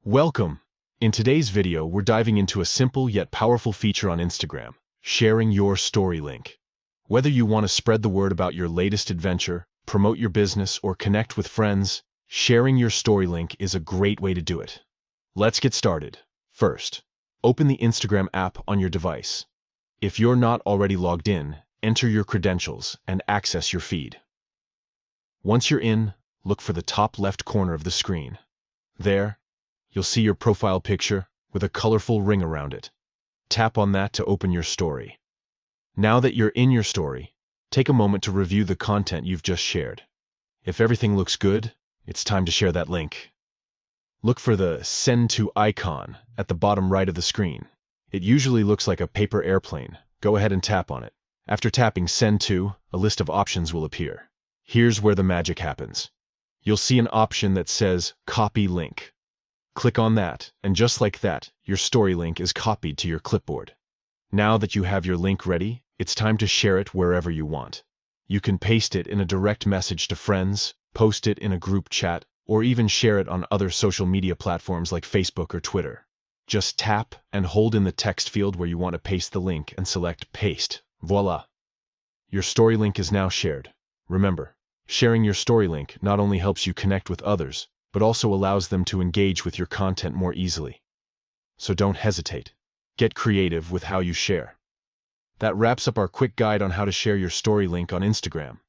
Welcome! In today's video, we're diving into a simple yet powerful feature on Instagram, sharing your story link. Whether you want to spread the word about your latest adventure, promote your business, or connect with friends, sharing your story link is a great way to do it. Let's get started. First, open the Instagram app on your device. If you're not already logged in, enter your credentials and access your feed. Once you're in, look for the top left corner of the screen. There, you'll see your profile picture with a colorful ring around it. Tap on that to open your story. Now that you're in your story, take a moment to review the content you've just shared. If everything looks good, it's time to share that link. Look for the Send To icon at the bottom right of the screen. It usually looks like a paper airplane. Go ahead and tap on it. After tapping Send To, a list of options will appear. Here's where the magic happens. You'll see an option that says Copy Link. Click on that, and just like that, your story link is copied to your clipboard. Now that you have your link ready, it's time to share it wherever you want. You can paste it in a direct message to friends, post it in a group chat, or even share it on other social media platforms like Facebook or Twitter. Just tap and hold in the text field where you want to paste the link and select Paste. Voila! Your story link is now shared. Remember, sharing your story link not only helps you connect with others, but also allows them to engage with your content more easily. So don't hesitate. Get creative with how you share. That wraps up our quick guide on how to share your story link on Instagram.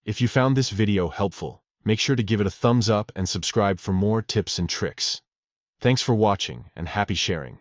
If you found this video helpful, make sure to give it a thumbs up and subscribe for more tips and tricks. Thanks for watching, and happy sharing.